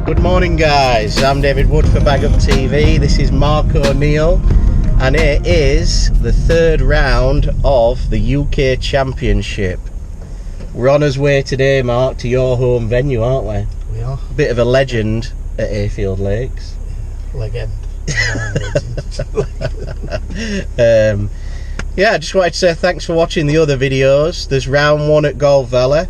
Good morning guys, I'm David Wood for BagUpTV. This is Mark O'Neill and it is the third round of the UK Championship. We're on our way today, Mark, to your home venue, aren't we? We are. Bit of a legend at Hayfield Lakes. Legend. Yeah, I just wanted to say thanks for watching the other videos. There's round 1 at Glebe,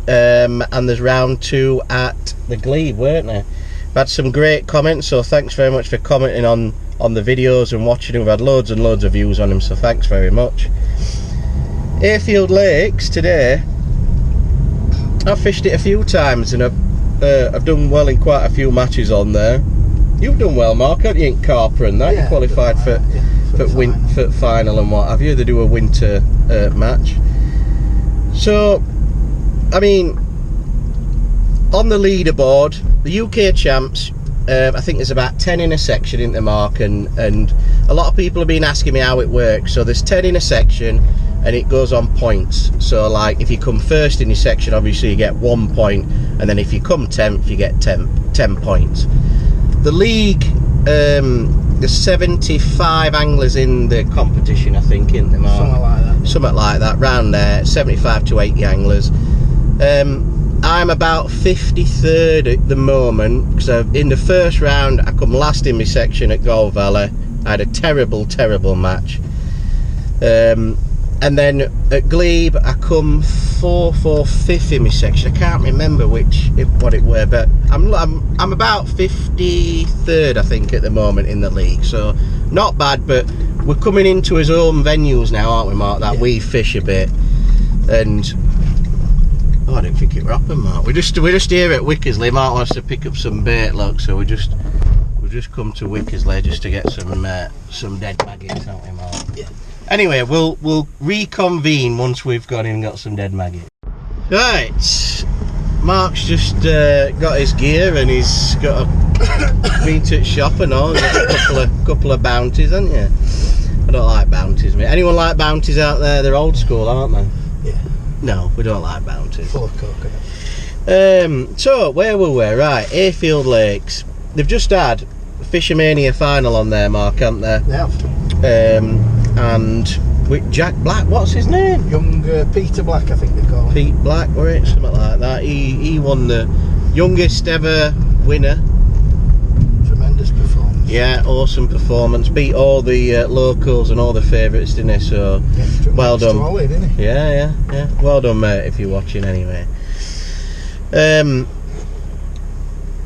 and there's round 2 at the Glebe, weren't there? We've had some great comments, so thanks very much for commenting on the videos and watching them. We've had loads and loads of views on them, so thanks very much. Hayfield Lakes today, I've fished it a few times and I've done well in quite a few matches on there. You've done well, Mark, haven't you, in Carper and that? Yeah, you qualified for final and what have you. They do a winter match. So, I mean, on the leaderboard, the UK champs, I think there's about 10 in a section, isn't there, Mark? And a lot of people have been asking me how it works. So there's 10 in a section and it goes on points. So like if you come first in your section, obviously you get 1 point, and then if you come 10th you get 10 points. The league, there's 75 anglers in the competition, I think, isn't there, Mark? Something like that. Something like that, round there, 75 to 80 anglers. I'm about 53rd at the moment, because in the first round I come last in my section at Glebe. I had a terrible match. And then at Glebe I come 4th or 5th in my section. I can't remember what it were, but I'm about 53rd, I think, at the moment in the league. So not bad, but we're coming into his own venues now, aren't we, Mark? That we fish a bit, and I didn't think it were happened, Mark. We're just here at Wickersley. Mark wants to pick up some bait, look, so we just come to Wickersley just to get some dead maggots, haven't we, Mark? Yeah. Anyway, we'll reconvene once we've gone in and got some dead maggots. Right, Mark's just got his gear and he's got been to the shop and all. A couple of bounties, haven't you? I don't like bounties, mate. Anyone like bounties out there? They're old school, aren't they? Yeah. No, we don't like bounties. Full of coconut. So where were we? Right, Hayfield Lakes. They've just had a Fishermania final on there, Mark, haven't they? They have. And with Jack Black, what's his name? Young Peter Black, I think they call him. Pete Black, were it? Something like that. He won the youngest ever winner. Tremendous performance. Yeah, awesome performance. Beat all the locals and all the favourites, didn't he? So, yeah, well done. Trolley, didn't he? Yeah. Well done, mate, if you're watching anyway.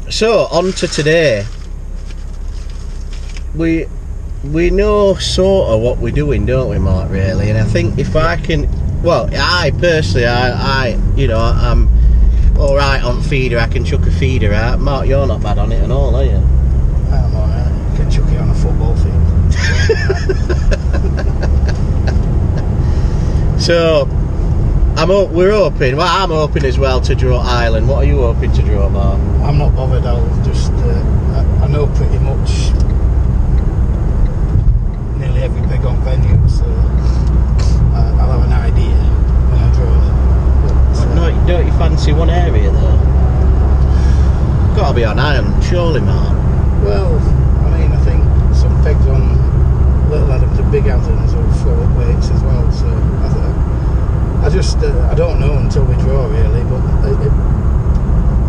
So, on to today. We know sort of what we're doing, don't we, Mark, really? And I think if I can, well, I personally, you know, I'm alright on feeder. I can chuck a feeder out. Mark, you're not bad on it at all, are you? I'm alright. I can chuck it on a football field. So, we're hoping, well, I'm hoping as well to draw Ireland. What are you hoping to draw, Mark? I'm not bothered. I'll just, I know pretty much nearly every peg on venue, so I'll have an idea when I draw. But, don't you fancy one area though? Got to be on Ireland, surely, Mark. Well, I mean, I think some pegs on Little Adams and Big Adams will throw up weights as well, so I don't know until we draw, really, but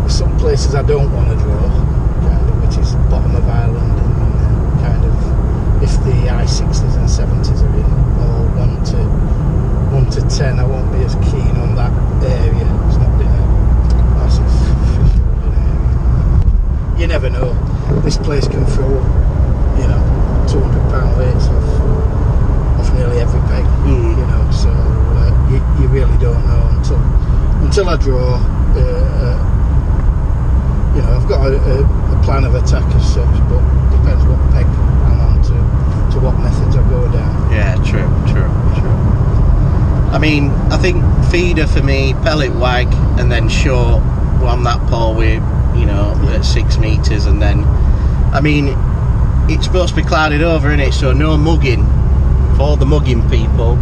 some places I don't want to draw, kind of, which is bottom of Ireland and kind of if the I-60s and 70s are in, or 1 to 10, I won't be as keen on that area. It's not been a massive fish area. You never know. This place can throw, you know, 200-pound weights off nearly every peg, you know, so you really don't know until I draw. You know, I've got a plan of attack as such, but depends what peg I'm on to what methods I go down. Yeah, true. I mean, I think feeder for me, pellet wag, and then short on that pole with, you know, at 6 metres, and then, I mean, it's supposed to be clouded over, isn't it? So no mugging. For all the mugging people,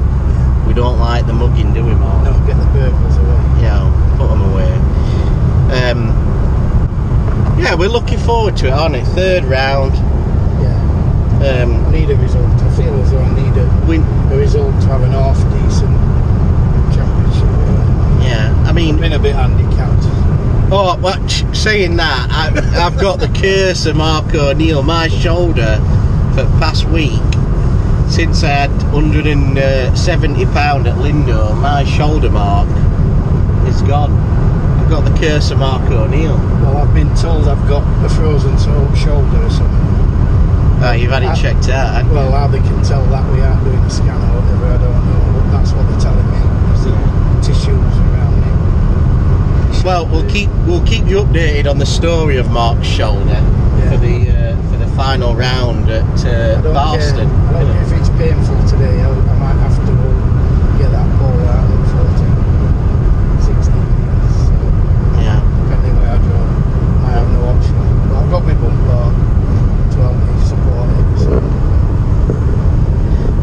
we don't like the mugging, do we, Mark? No, get the burglars away. Yeah, put them away. yeah, we're looking forward to it, aren't we? Third round. Yeah. I need a result. I feel as though I need a result to have an half decent championship. Yeah, I mean, I've been a bit handicapped. Oh, well, saying that, I've got the curse of Mark O'Neill, my shoulder, for the past week. Since I had £170 at Lindo, my shoulder mark is gone. I've got the curse of Mark O'Neill. Well, I've been told I've got a frozen shoulder or something. Oh, you've had it checked out, haven't you? Well, how they can tell that we aren't doing a scan or whatever, I don't know. But that's what they're telling me. There's the tissues around it. Well, we'll keep you updated on the story of Mark's shoulder for the final round at Barston. I don't care if it's painful today. I might have to get that ball out at 14, 16 years. So Yeah. Depending where I draw, I have no option. But I've got my bump bar to help me support it. So.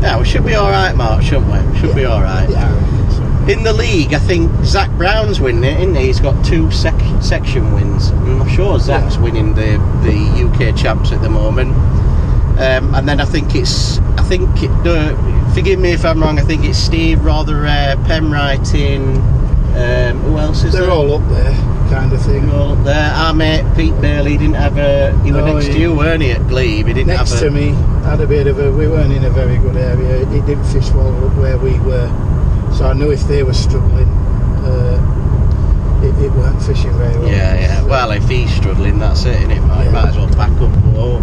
Yeah, we should be all right, Mark, shouldn't we? Should be all right. Yeah, I think so. In the league, I think Zach Brown's winning it, isn't he? He's got 2 section wins. I'm sure Zach's winning the UK champs at the moment. And then I think forgive me if I'm wrong, I think it's Steve Rotherhare, Penwrighting, who else is there? They're all up there, kind of thing. All up there. Our mate Pete Bailey didn't have he was next to you, weren't he, at Glebe? He didn't next have to me, had a bit of we weren't in a very good area. He didn't fish well up where we were. So I knew if they were struggling, it weren't fishing very well. Yeah. So, well, if he's struggling, that's it, innit? Might as well back up and go.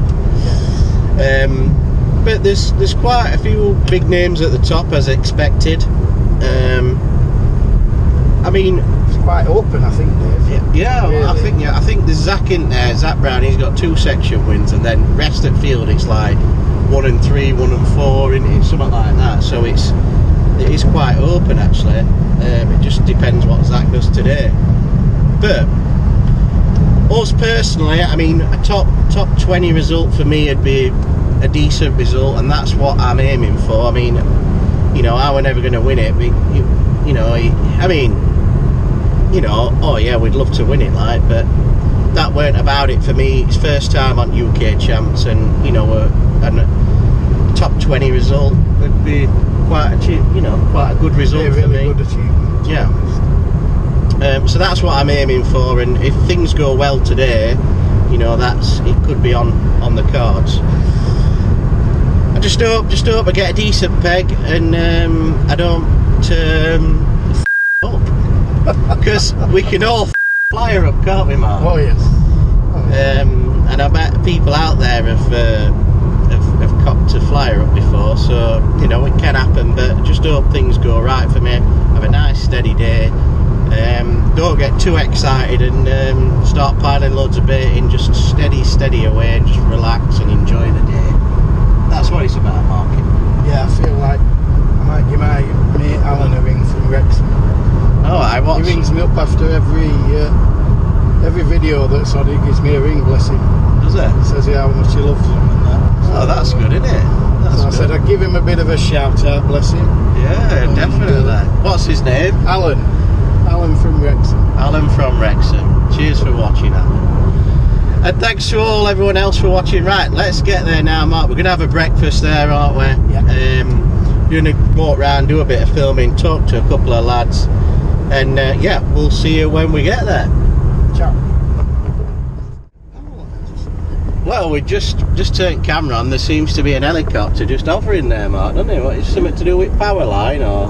But there's quite a few big names at the top, as expected. I mean, it's quite open, I think, Dave. Yeah, Really. I think there's Zach in there. Zach Brown, he's got 2 section wins, and then rest at field it's like 1 and 3, 1 and 4, in something like that. So it is quite open actually. It just depends what Zach does today. But us personally, I mean, a top 20 result for me would be a decent result, and that's what I'm aiming for. I mean, you know, I were never going to win it. Oh yeah, we'd love to win it, like, but that weren't about it for me. It's first time on UK champs, and you know, a top 20 result would be quite a good result for me. Good achievement. Yeah. So that's what I'm aiming for, and if things go well today, you know, it could be on the cards. I just hope I get a decent peg, and I don't up, because we can all fly her up, can't we, Mark? Oh yes. And I bet people out there have copped a flyer up before, so you know it can happen. But just hope things go right for me. Have a nice steady day. Don't get too excited and start piling loads of bait in. Just steady away, and just relax and enjoy the day. That's what it's about, Mark. Yeah, I feel like I might give my mate Alan a ring from Wrexham. Oh, He rings me up after every video that's on. He gives me a ring, bless him. Does it? He says how much he loves him and that. So, that's good, isn't it? So I said I'd give him a bit of a shout out, bless him. Yeah, definitely. What's his name? Alan from Wrexham. Alan from Wrexham. Cheers for watching, Alan. And thanks to everyone else for watching. Right, let's get there now, Mark. We're going to have a breakfast there, aren't we? Yeah. You're going to walk around, do a bit of filming, talk to a couple of lads, and yeah, we'll see you when we get there. Ciao. Well, we just turned camera on. There seems to be an helicopter just hovering there, Mark, doesn't it? What, is something to do with power line, or? I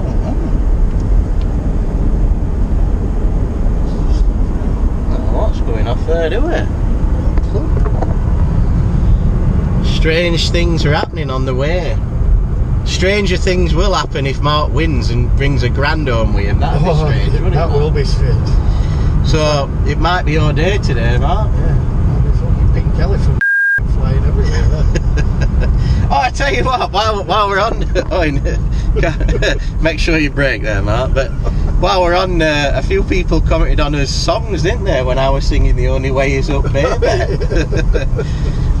don't know what's going off there, do we? Strange things are happening on the way. Stranger things will happen if Mark wins and brings a grand home with him. That'd be strange, wouldn't it? That will be strange. So it might be your day today, Mark. Yeah, I'll be fucking pink elephant flying everywhere then. Oh, I tell you what, while we're on, make sure you break there, Mark. But while we're on, a few people commented on his songs, didn't they, when I was singing "The Only Way Is Up, Baby."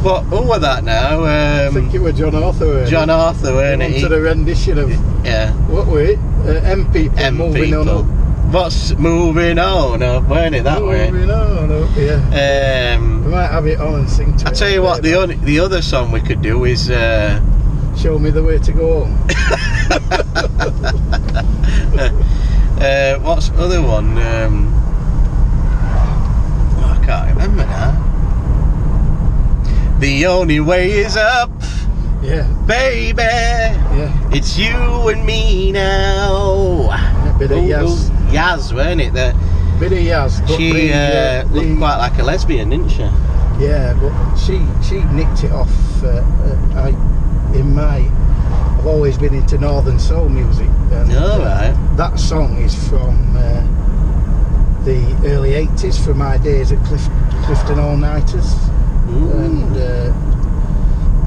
But over that now. I think it was John Arthur. John Arthur, weren't it? He wanted a rendition of yeah. what were it? M People M moving People. on up. What's moving on up, weren't it, that way? Moving on up, yeah. We might have it on and sing to it. I tell you what, the other song we could do is Show Me the Way to Go Home. what's the other one? I can't remember now. The only way is up. Yeah. Baby. Yeah. It's you and me now. A bit of Yaz. Yaz, weren't it? Bit of Yaz. She looked quite like a lesbian, didn't she? Yeah, but she nicked it off. I've always been into Northern Soul music. And, right. That song is from the early 80s, from my days at Clifton All Nighters. And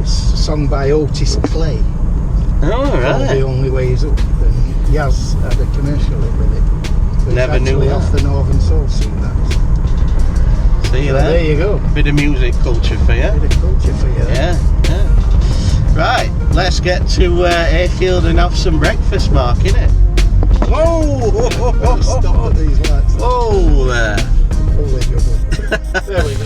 it's a song by Otis Clay. Oh, right. The Only Way Is Up. And Yaz had a commercial with it. So Never knew that. Off the Northern Soul scene, that is. See you So there you go. Bit of music culture for you. Bit of culture for you. Yeah. Right, let's get to Hayfield and have some breakfast, Mark, innit? Whoa! Stop at these lights. Whoa there. Holy juggle. There we go.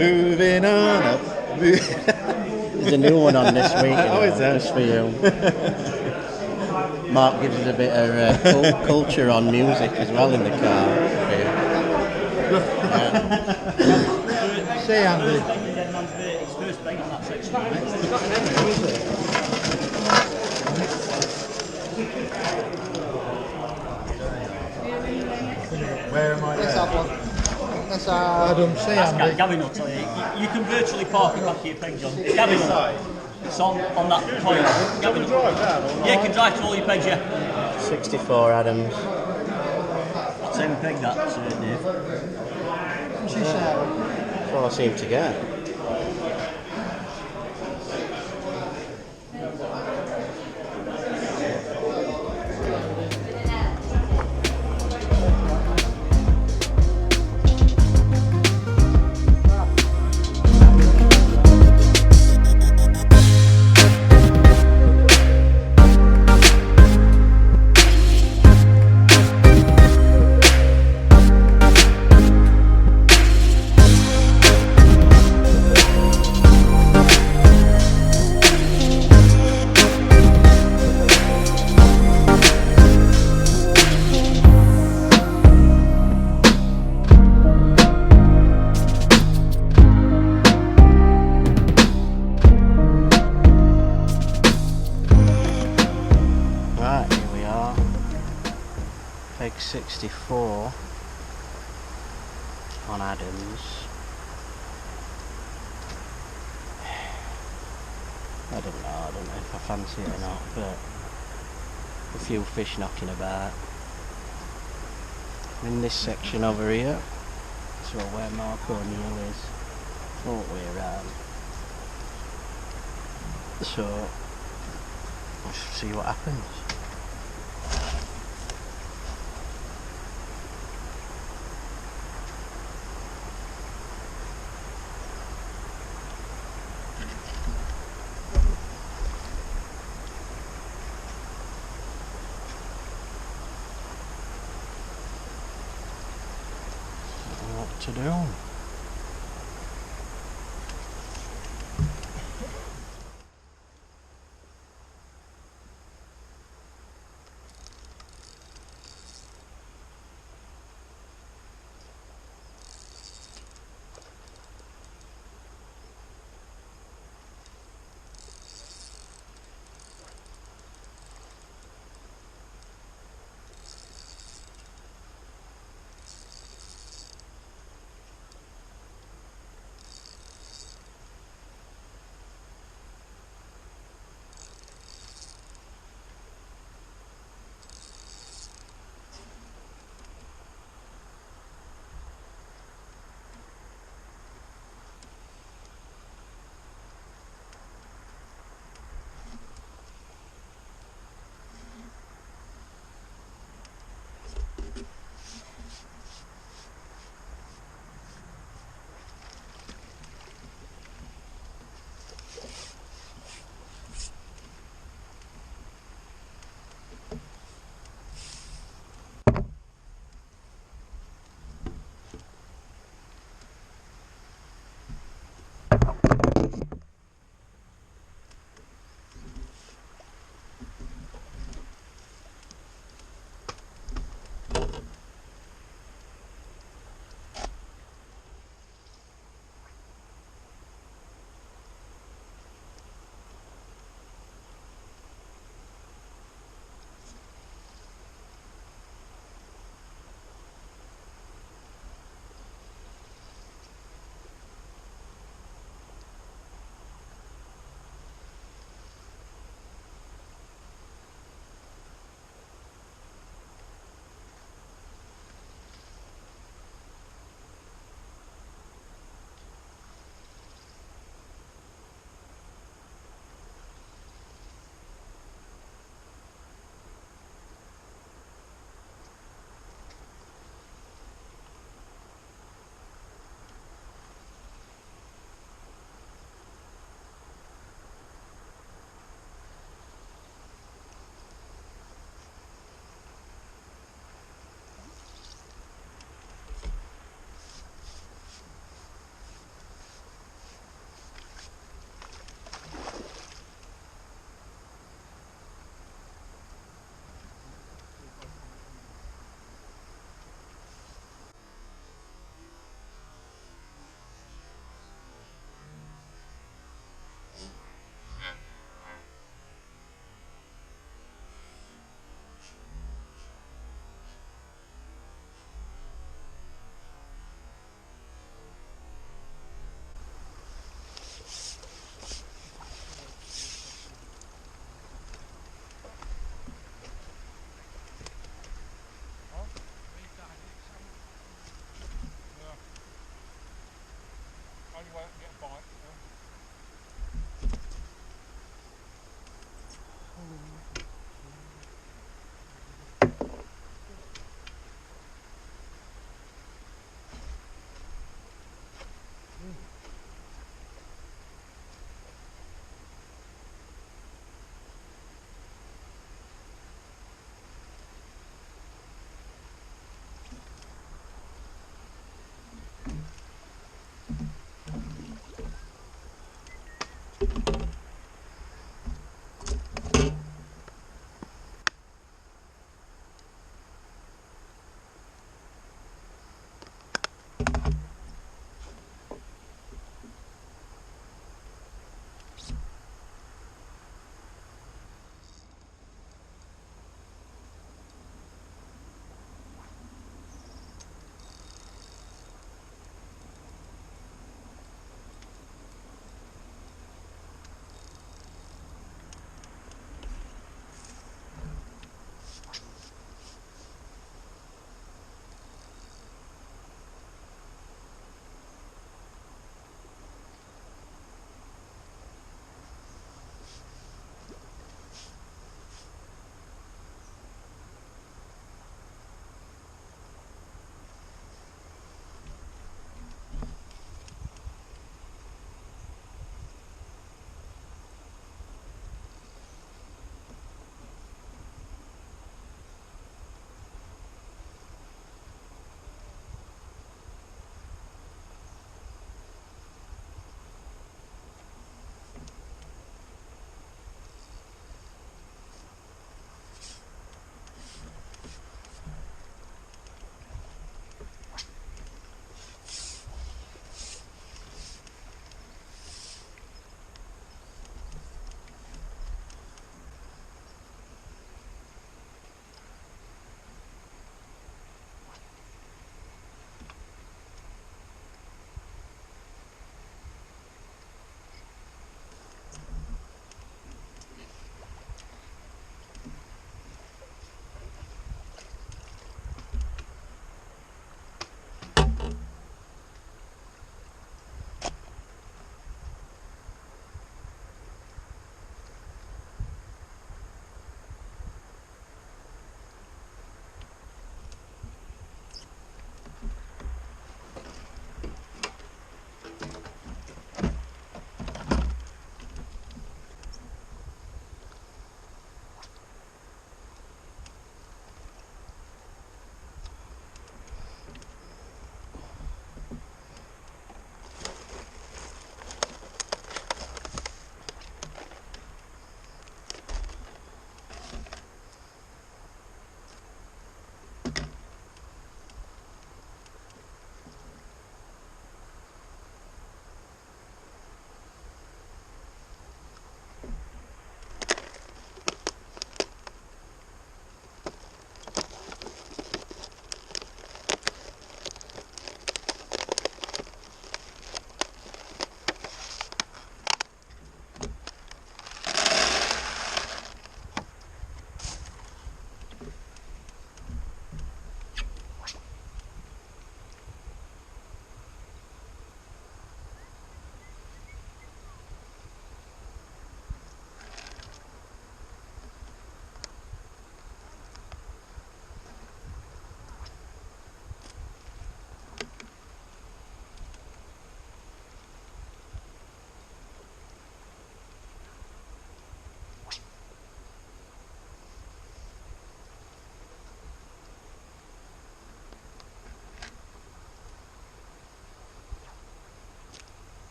Moving on up. There's a new one on this week, is there? just for you. Mark gives us a bit of culture on music as well in the car. Say, Andy. Where am I? Let's have one. Let's Adam, say Andy. Gavin will tell you. You can virtually park it back of your pegs, John. Gavin, it's on that point. Gavin, yeah, you can drive to all your pegs, yeah. 64 Adams. Same peg that, Dave. That's all I seem to get. Right, here we are. Peg 64 on Adams. I don't know if I fancy it or not, but a few fish knocking about. In this section over here, so where Mark O'Neill is, all the way around. So, let's see what happens. What to do?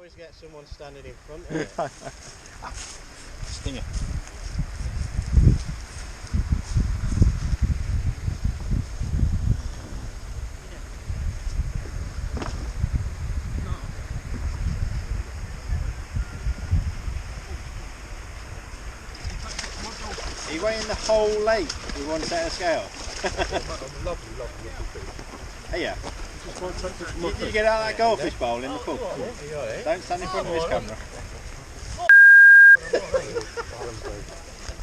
always get someone standing in front of it. Stinger. Are you weighing the whole lake with one set of scale? Lovely fish. Hey, yeah. Did you get out of that goldfish bowl in the pub? Don't stand in front of this camera.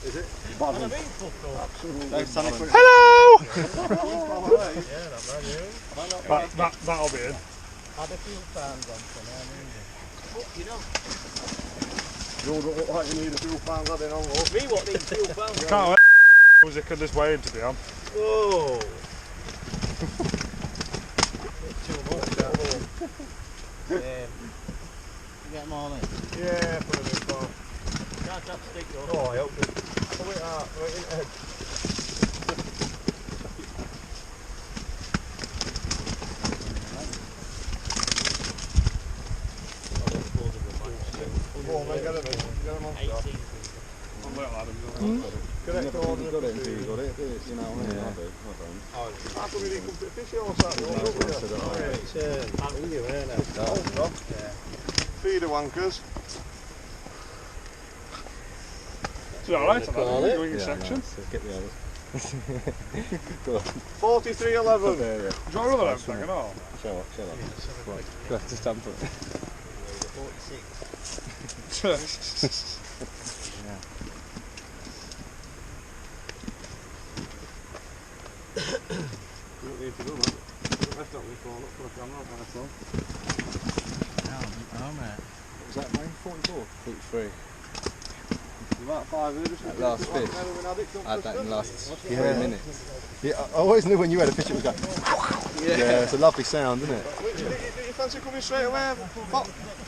Is it? Don't stand in front of Hello! That'll be in. Had a few pounds on for now, you know. You don't look like you need a few pounds adding on, look. Me what needs a few pounds? You can't let music on this weighing to be on. Whoa! Too much, You get them all in? yeah, put it in for. Can't tap stick though. Oh, I hope it. Pull it out, right in the head. Go on, mate, get him on. 18. Little Adam, You correct got order. it until you got it, you know what I mean? How come you didn't come to fishing on Saturday? It's you, isn't it? Feeder wankers. Is that alright? Going in section. Get the others. 43.11. There, yeah. Do you want another second or? Show up. Go to stamp it. 46. You don't need to do that. Left up my phone, look for a camera on my phone. Oh, mate. What was that, mate? 44? 43. About 5 minutes. That last fish. I I had that in the last 3 minutes. Yeah, I always knew when you had a fish it was going. Yeah, it's a lovely sound, isn't it? Did you fancy coming straight away?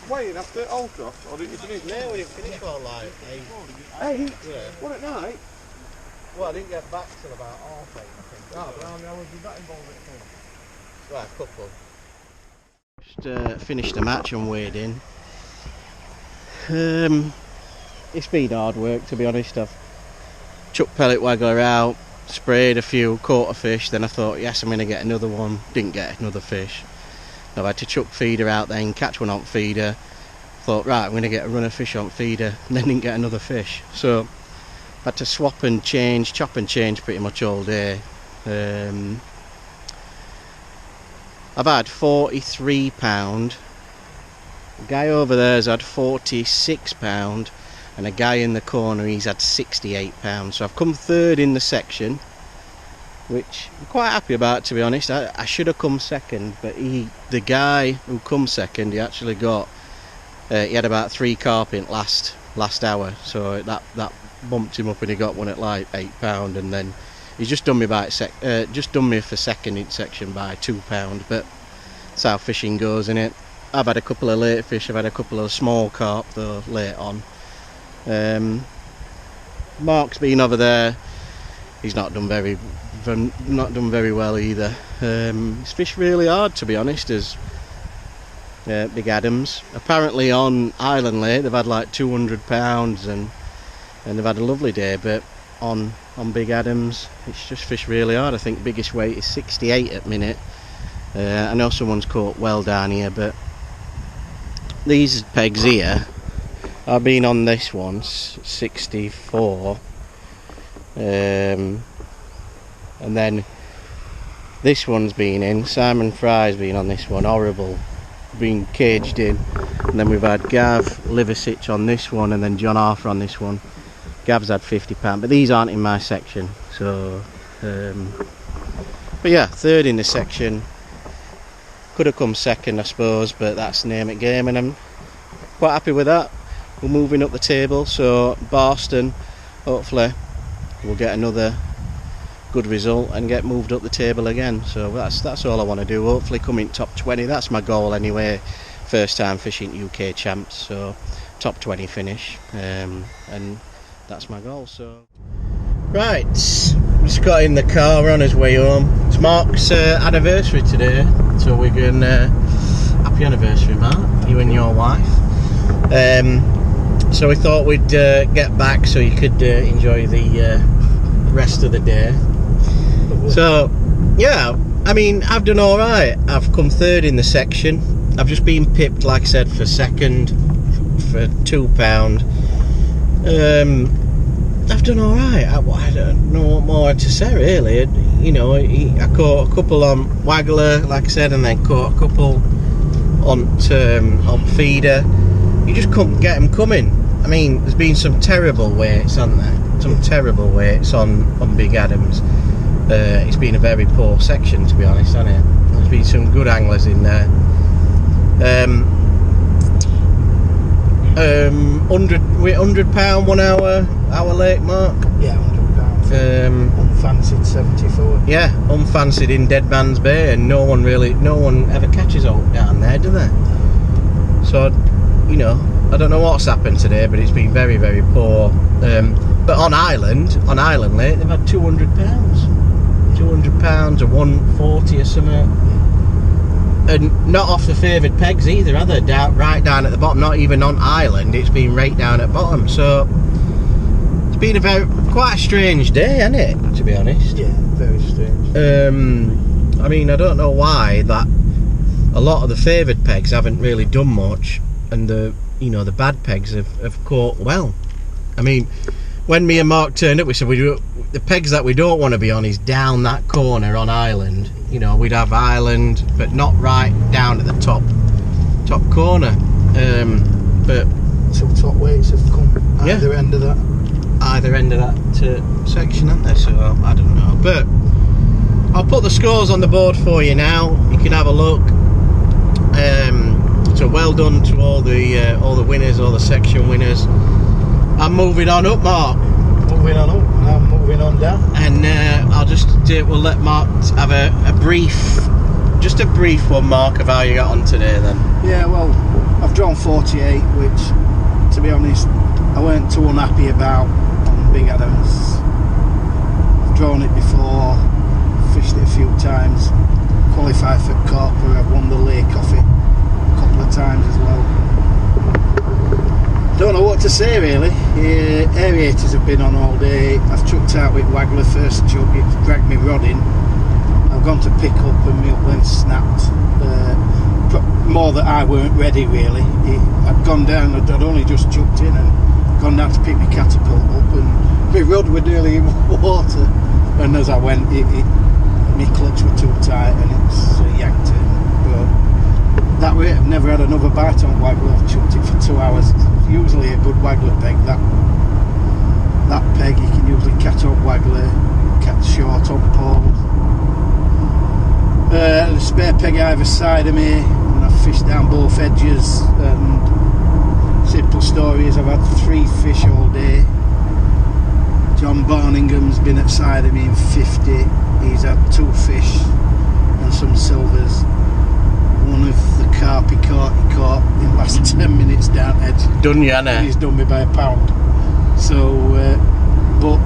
Waiting after Allcroft? Or did you finish? No, we didn't finish for like 8. 8? Yeah. What at night? Well, I didn't get back till about half 8, I think. Ah, but how many hours did that involve it for? Right, a couple. Just finished the match and weighed in. It's been hard work, to be honest. I've chucked pellet waggler out, sprayed a few, caught a fish, then I thought, yes, I'm going to get another one. Didn't get another fish. I've had to chuck feeder out then, catch one on feeder. Thought, right, I'm going to get a run of fish on feeder, and then didn't get another fish. So I had to swap and change, chop and change pretty much all day. I've had £43. The guy over there's had £46, and a guy in the corner, he's had £68. So I've come third in the section, which I'm quite happy about, to be honest. I should have come second, but the guy who come second, he actually got he had about 3 carp in last hour, so that bumped him up, and he got one at like £8, and then he's just done me for second in section by £2. But that's how fishing goes, innit? I've had a couple of late fish, I've had a couple of small carp though late on. Mark's been over there, he's not done very well either. It's fished really hard, to be honest, as Big Adams. Apparently on Island Lake they've had like £200 and they've had a lovely day, but on Big Adams it's just fished really hard. I think biggest weight is 68 at minute. I know someone's caught well down here, but these pegs here, I've been on this one 64, and then this one's been in. Simon Fry's been on this one, horrible, been caged in. And then we've had Gav Liversidge on this one, and then John Arthur on this one. Gav's had £50, but these aren't in my section. So, but yeah, third in the section. Could have come second, I suppose, but that's name it game, and I'm quite happy with that. We're moving up the table, so Barston, hopefully we'll get another good result and get moved up the table again. So that's all I want to do. Hopefully come in top 20. That's my goal anyway. First time fishing UK champs, so top 20 finish, and that's my goal. So right, just got in the car, we're on his way home. It's Mark's anniversary today, so we're going happy anniversary, Mark, you and your wife. So we thought we'd get back so you could enjoy the rest of the day. So yeah, I mean, I've done all right. I've come third in the section. I've just been pipped, like I said, for second for £2. I've done all right. I don't know what more to say really. You know, I caught a couple on Waggler, like I said, and then caught a couple on feeder. You just couldn't get them coming. I mean, there's been some terrible weights, hasn't there? Some terrible weights on Big Adams. It's been a very poor section, to be honest, hasn't it? There's been some good anglers in there. £100 1 hour lake mark. Yeah, £100. Unfancied 74. Yeah, unfancied in Dead Man's Bay, and no one ever catches out down there, do they? So, you know, I don't know what's happened today, but it's been very, very poor. But on Island Lake, they've had £200, £200 or 140 or something. And not off the favoured pegs either, are they? Right down at the bottom, not even on Island, it's been right down at bottom. So it's been quite a strange day, hasn't it, to be honest? Yeah, very strange. I mean, I don't know why that a lot of the favoured pegs haven't really done much, and the bad pegs have caught well. I mean, when me and Mark turned up, we said the pegs that we don't want to be on is down that corner on Island. You know, we'd have Island, but not right down at the top corner. But Two top weights have come either end of that. Either end of that section, haven't they? So I don't know. But I'll put the scores on the board for you now. You can have a look. So well done to all the winners, all the section winners. I'm moving on up, Mark. Moving on up, and I'm moving on down. And we'll let Mark have a brief one, Mark, of how you got on today then. Yeah, well, I've drawn 48, which, to be honest, I weren't too unhappy about on Big Adams. I've drawn it before, fished it a few times, qualified for Corporate, I've won the lake off it a couple of times as well. Don't know what to say really. Aerators have been on all day. I've chucked out with Waggler first chuck, it dragged me rod in. I've gone to pick up and my uplink snapped. More that I weren't ready really. I'd gone down, I'd only just chucked in and gone down to pick my catapult up, and my rod were nearly in water. And as I went, my clutch were too tight and it yanked it. But that way I've never had another bite on Waggler. I've chucked it for 2 hours. Usually a good Waggler peg, that peg you can usually catch on Waggler, catch short on poles. The spare peg either side of me, and I've fished down both edges. And simple story is I've had 3 fish all day. John Barningham's been at side of me in 50. He's had 2 fish and some silvers. One of the carp he caught in the last 10 minutes down edge. Done you, Anna? He's done me by a pound. So, but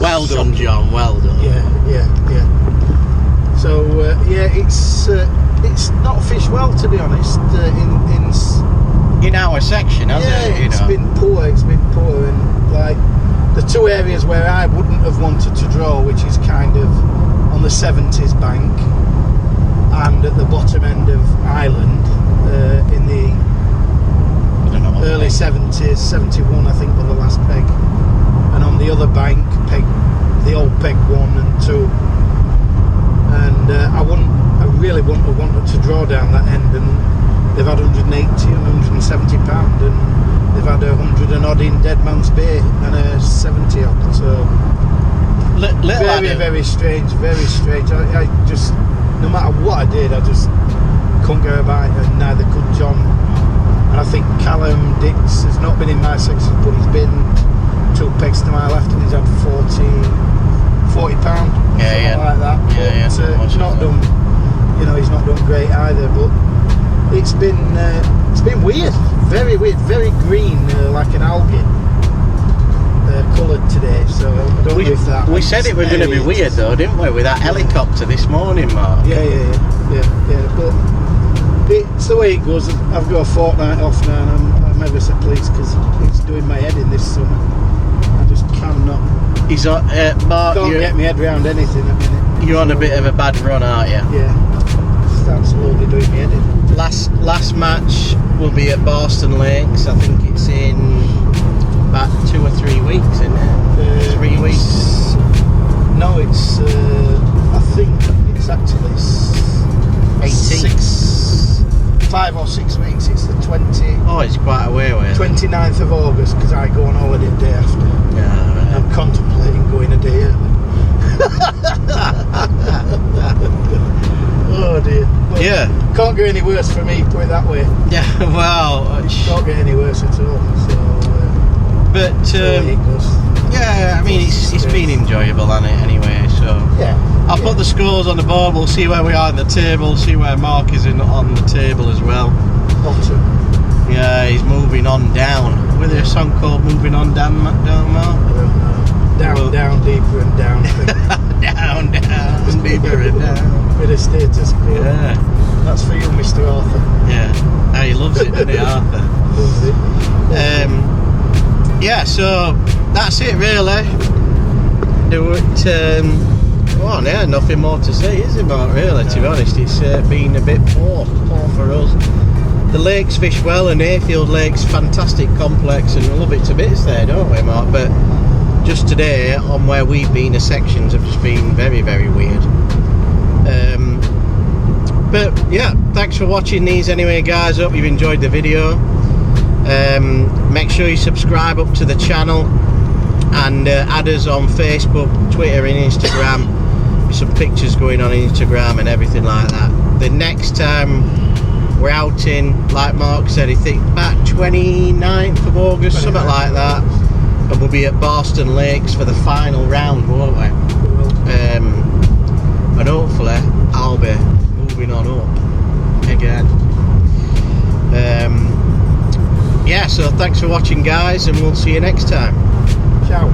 well done, John. Well done. Yeah. So it's not fished well, to be honest. In our section, hasn't it? It's been poor. And like the 2 areas where I wouldn't have wanted to draw, which is kind of on the 70s bank and at the bottom end of Island, in the early 70s, 71 I think were the last peg, and on the other bank, the old peg 1 and 2, and I really wouldn't have wanted to draw down that end, and they've had 180 and 170 pound, and they've had 100 and odd in Dead Man's Bay and a 70 odd, so very strange. I just, no matter what I did, I just couldn't get a bite, and neither could John. And I think Callum Dix has not been in my section, but he's been 2 pegs to my left, and he's had 40 pound, something like that. But he's not done, he's not done great either. But it's been weird, very weird, very green, like an algae. Coloured today, so I don't know if that. We said it was going to be weird though, didn't we, with that helicopter this morning, Mark? Yeah. But it's the way it goes. I've got a fortnight off now, and I'm I'm ever so pleased because it's doing my head in this summer. I just cannot. He's on, Mark, Can't get my head around anything at the minute. you're on a bit of a bad run, aren't you? Yeah. Start slowly doing my head in. Last match will be at Boston Lakes. I think it's in about 2 or 3 weeks, isn't it? 3 weeks. No, it's. I think it's actually 5 or 6 weeks. It's the 20. Oh, it's quite a way away. 29th of August because I go on holiday the day after. Yeah, right. I'm contemplating going a day early. Oh dear. Well, Yeah. Can't get any worse for me, put it that way. Yeah, well, Can't get any worse at all. So, but so it goes. yeah, I mean it's been enjoyable, hasn't it? Anyway, so Yeah. I'll put the scores on the board. We'll see where we are in the table. See where Mark is on the table as well. Bottom. Yeah, he's moving on down. With a song called "Moving On Down," Mark. I don't know. Down, Well- down, deeper and down. Down, deeper and down. Bit of status quo. Yeah, That's for you, Mr. Arthur. yeah. Oh, he loves it, doesn't he, Arthur? Loves it. Yeah, so that's it really. Do it. Well, yeah, nothing more to say, is it, Mark? Really, to be honest, it's been a bit poor for us. The lakes fish well, and Hayfield Lake's fantastic complex, and we love it to bits there, don't we, Mark? But just today, on where we've been, the sections have just been very, very weird. But yeah, thanks for watching these anyway, guys. Hope you've enjoyed the video. Make sure you subscribe up to the channel and add us on Facebook, Twitter and Instagram. There's some pictures going on Instagram and everything like that. The next time we're out in, like Mark said, I think about 29th of August, something like that, and we'll be at Boston Lakes for the final round, won't we? And hopefully I'll be moving on up again. Yeah, so thanks for watching, guys, and we'll see you next time. Ciao.